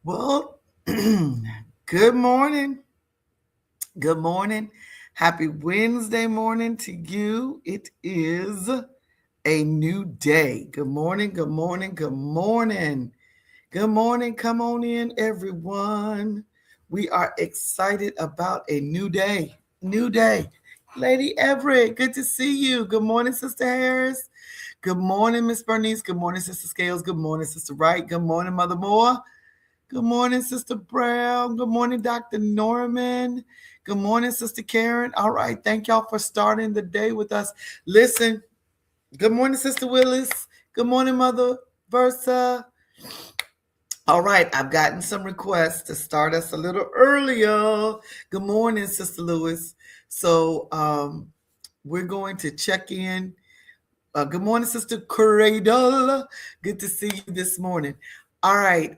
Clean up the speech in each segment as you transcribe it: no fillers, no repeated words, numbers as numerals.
Well, good morning. Good morning. Happy Wednesday morning to you. It is a new day. Good morning. Good morning. Good morning. Good morning. Come on in, everyone. We are excited about a new day. New day. Lady Everett, good to see you. Good morning, Sister Harris. Good morning, Miss Bernice. Good morning, Sister Scales. Good morning, Sister Wright. Good morning, Mother Moore. Good morning, Sister Brown. Good morning, Dr. Norman. Good morning, Sister Karen. All right. Thank y'all for starting the day with us. Listen, good morning, Sister Willis. Good morning, Mother Versa. All right. I've gotten some requests to start us a little earlier. Good morning, Sister Lewis. So we're going to check in. Good morning, Sister Cradle. Good to see you this morning. All right.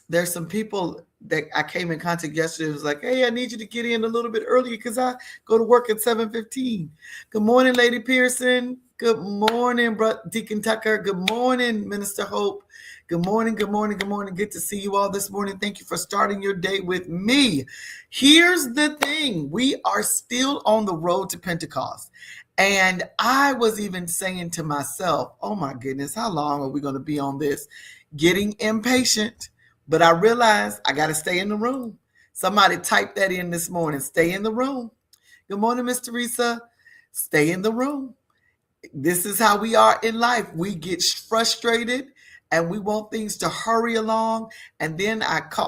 There's some people that I came in contact yesterday. It was like, hey, I need you to get in a little bit earlier because I go to work at 7:15. Good morning, Lady Pearson. Good morning, Deacon Tucker. Good morning, Minister Hope. Good morning, good morning, good morning. Good to see you all this morning. Thank you for starting your day with me. Here's the thing. We are still on the road to Pentecost. And I was even saying to myself, oh my goodness, how long are we going to be on this? Getting impatient. But I realized I got to stay in the room. Somebody typed that in this morning. Stay in the room. Good morning, Miss Teresa. Stay in the room. This is how we are in life. We get frustrated and we want things to hurry along. And then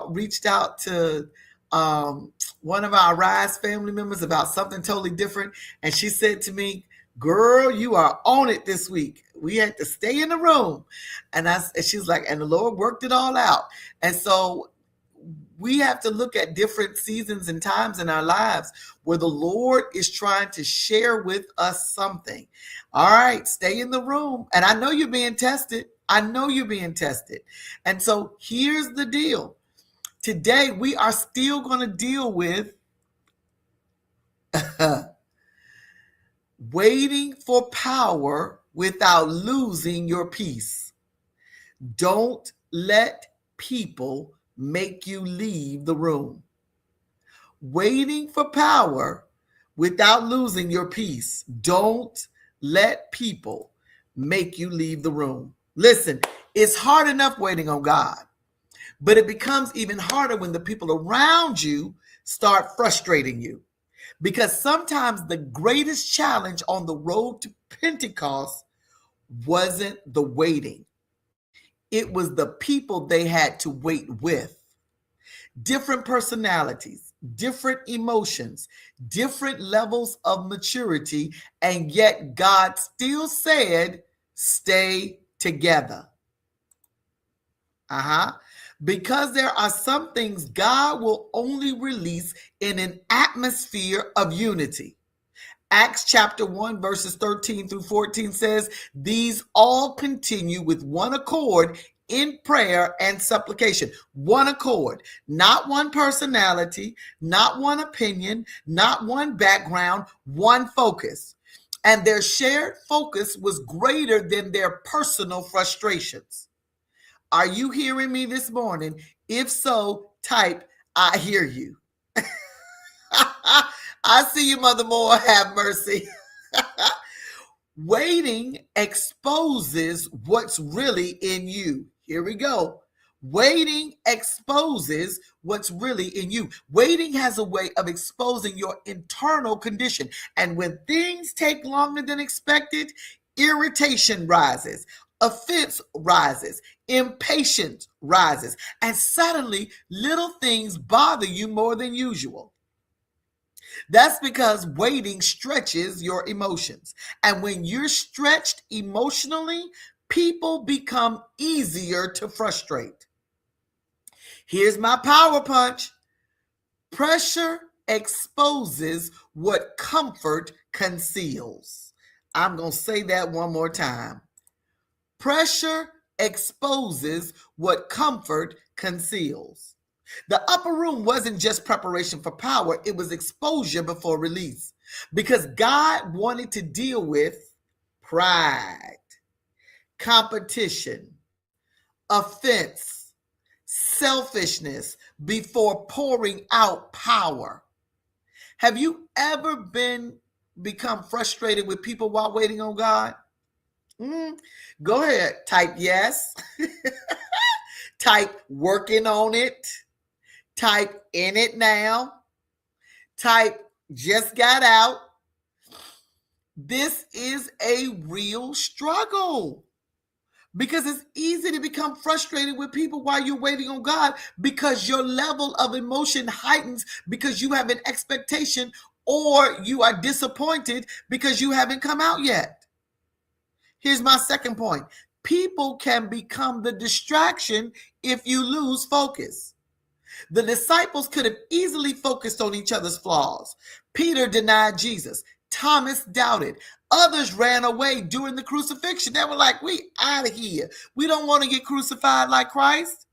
reached out to one of our Rise family members about something totally different. And she said to me, girl, you are on it this week. We had to stay in the room. And she was like, and the Lord worked it all out. And so we have to look at different seasons and times in our lives where the Lord is trying to share with us something. All right, stay in the room. And I know you're being tested. I know you're being tested. And so here's the deal. Today, we are still going to deal with waiting for power without losing your peace. Don't let people make you leave the room. Waiting for power without losing your peace. Don't let people make you leave the room. Listen, it's hard enough waiting on God, but it becomes even harder when the people around you start frustrating you. Because sometimes the greatest challenge on the road to Pentecost wasn't the waiting, it was the people they had to wait with. Different personalities, different emotions, different levels of maturity, and yet God still said, stay together. Because there are some things God will only release in an atmosphere of unity. Acts chapter 1, verses 13 through 14 says, these all continue with one accord in prayer and supplication. One accord, not one personality, not one opinion, not one background, one focus. And their shared focus was greater than their personal frustrations. Are you hearing me this morning? If so, type, I hear you. I see you, Mother Moore. Have mercy. Waiting exposes what's really in you. Here we go. Waiting exposes what's really in you. Waiting has a way of exposing your internal condition. And when things take longer than expected, irritation rises, offense rises, impatience rises, and suddenly little things bother you more than usual. That's because waiting stretches your emotions. And when you're stretched emotionally, people become easier to frustrate. Here's my power punch. Pressure exposes what comfort conceals. I'm going to say that one more time. Pressure exposes what comfort conceals. The upper room wasn't just preparation for power, it was exposure before release. Because God wanted to deal with pride, competition, offense, selfishness before pouring out power. Have you ever become frustrated with people while waiting on God? Go ahead, type yes, type working on it, type in it now, type just got out. This is a real struggle because it's easy to become frustrated with people while you're waiting on God because your level of emotion heightens because you have an expectation or you are disappointed because you haven't come out yet. Here's my second point. People can become the distraction if you lose focus. The disciples could have easily focused on each other's flaws. Peter denied Jesus. Thomas doubted. Others ran away during the crucifixion. They were like, we out of here. We don't want to get crucified like Christ.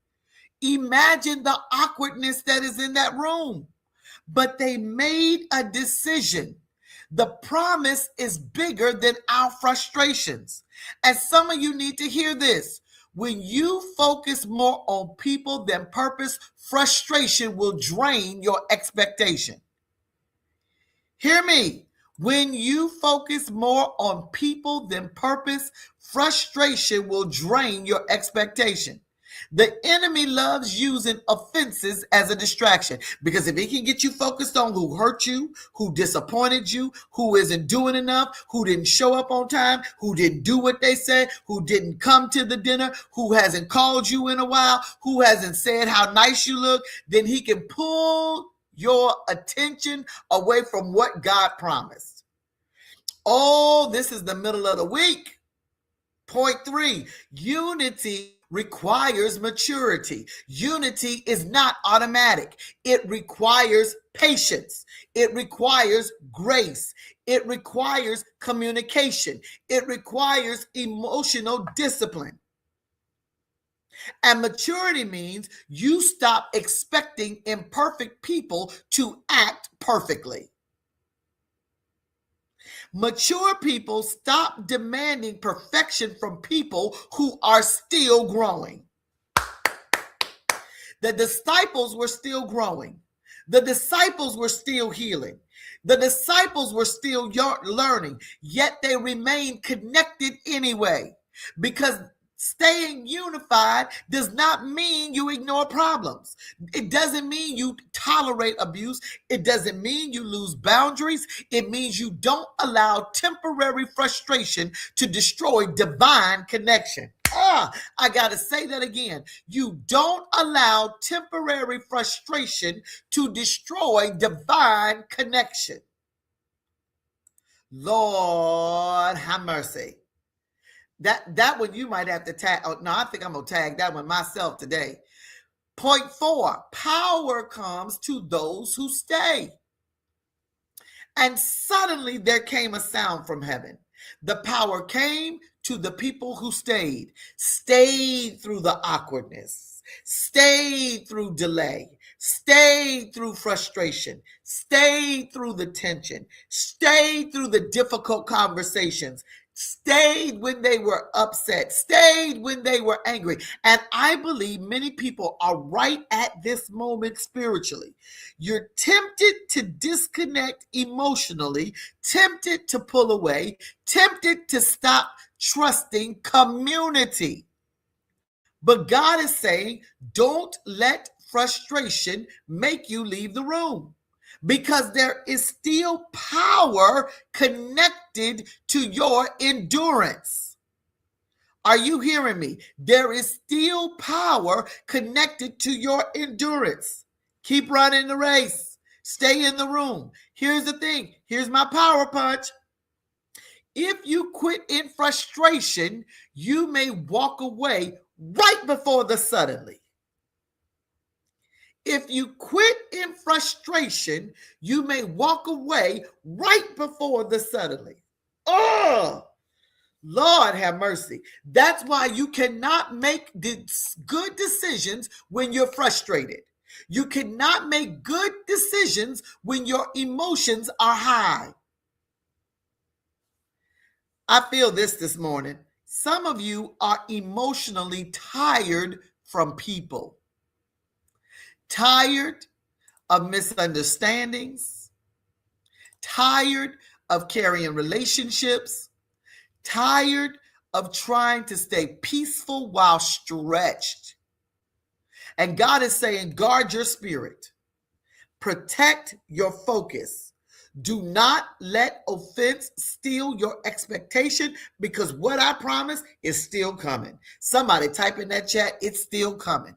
Imagine the awkwardness that is in that room. But they made a decision. The promise is bigger than our frustrations. And some of you need to hear this. When you focus more on people than purpose, frustration will drain your expectation. Hear me. When you focus more on people than purpose, frustration will drain your expectation. The enemy loves using offenses as a distraction because if he can get you focused on who hurt you, who disappointed you, who isn't doing enough, who didn't show up on time, who didn't do what they said, who didn't come to the dinner, who hasn't called you in a while, who hasn't said how nice you look, then he can pull your attention away from what God promised. Oh, this is the middle of the week. Point 3, unity requires maturity. Unity is not automatic. It requires patience. It requires grace. It requires communication. It requires emotional discipline. And maturity means you stop expecting imperfect people to act perfectly. Mature people stop demanding perfection from people who are still growing. The disciples were still growing. The disciples were still healing. The disciples were still learning, yet they remained connected anyway. Because staying unified does not mean you ignore problems. It doesn't mean you tolerate abuse. It doesn't mean you lose boundaries. It means you don't allow temporary frustration to destroy divine connection. I got to say that again. You don't allow temporary frustration to destroy divine connection. Lord have mercy. That one you might have to tag. Oh, no, I think I'm going to tag that one myself today. Point 4, power comes to those who stay. And suddenly there came a sound from heaven. The power came to the people who stayed through the awkwardness, stayed through delay, stayed through frustration, stayed through the tension, stayed through the difficult conversations, stayed when they were upset, stayed when they were angry. And I believe many people are right at this moment spiritually. You're tempted to disconnect emotionally, tempted to pull away, tempted to stop trusting community. But God is saying, don't let frustration make you leave the room. Because there is still power connected to your endurance. Are you hearing me? There is still power connected to your endurance. Keep running the race. Stay in the room. Here's the thing. Here's my power punch. If you quit in frustration, you may walk away right before the suddenly. If you quit in frustration, you may walk away right before the suddenly. Oh, Lord have mercy. That's why you cannot make good decisions when you're frustrated. You cannot make good decisions when your emotions are high. I feel this morning. Some of you are emotionally tired from people. tired of misunderstandings, tired of carrying relationships, tired of trying to stay peaceful while stretched. And God is saying, guard your spirit, protect your focus. Do not let offense steal your expectation, because what I promise is still coming. Somebody type in that chat, it's still coming.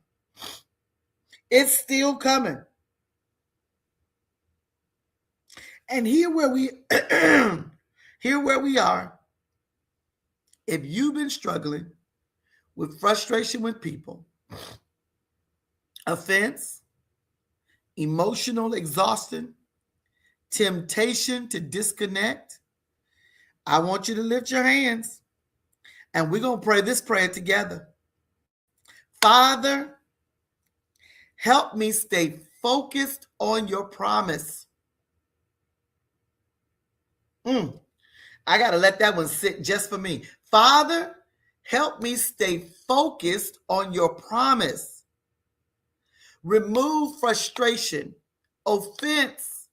It's still coming. And here where we are, if you've been struggling with frustration with people, offense, emotional exhaustion, temptation to disconnect, I want you to lift your hands and we're going to pray this prayer together. Father, help me stay focused on your promise. I got to let that one sit just for me. Father, help me stay focused on your promise. Remove frustration, offense,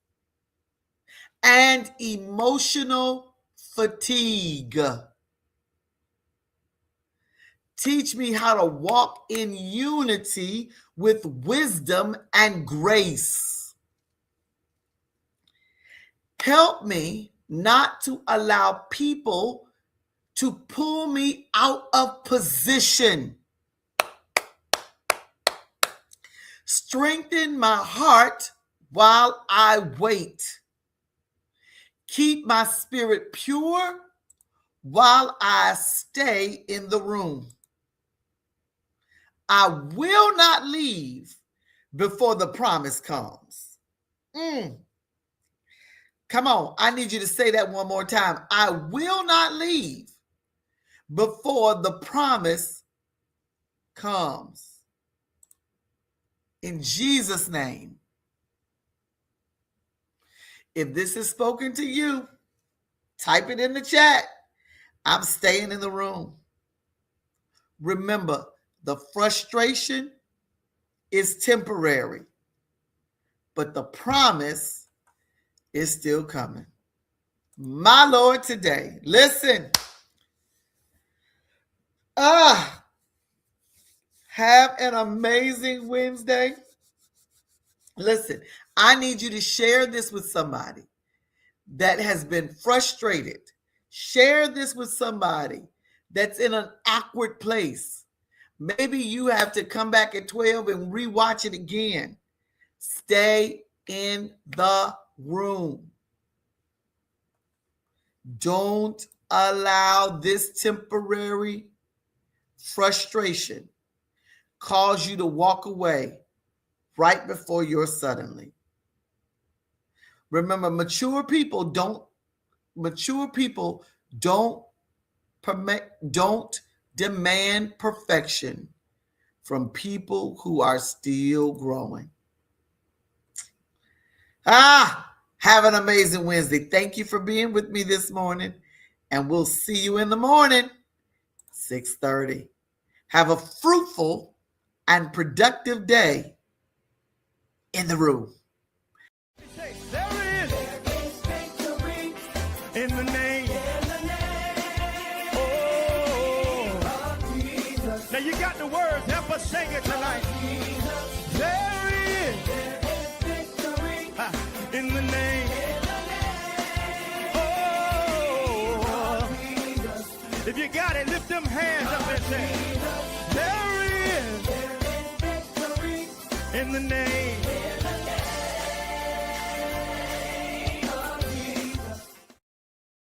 and emotional fatigue. Teach me how to walk in unity with wisdom and grace. Help me not to allow people to pull me out of position. Strengthen my heart while I wait. Keep my spirit pure while I stay in the room. I will not leave before the promise comes. Come on, I need you to say that one more time. I will not leave before the promise comes. In Jesus' name. If this is spoken to you, type it in the chat. I'm staying in the room. Remember, the frustration is temporary, but the promise is still coming. My Lord, today, listen. Have an amazing Wednesday. Listen, I need you to share this with somebody that has been frustrated. Share this with somebody that's in an awkward place. Maybe you have to come back at 12 and rewatch it again. Stay in the room. Don't allow this temporary frustration cause you to walk away right before your suddenly. Remember, mature people don't demand perfection from people who are still growing. Have an amazing Wednesday. Thank you for being with me this morning, and we'll see you in the morning, 6:30. Have a fruitful and productive day in the room. There is victory in the name. Oh, now you got the words. Help us sing it tonight. There is victory in the name. Oh, if you got it, lift them hands up and say, there is victory in the name.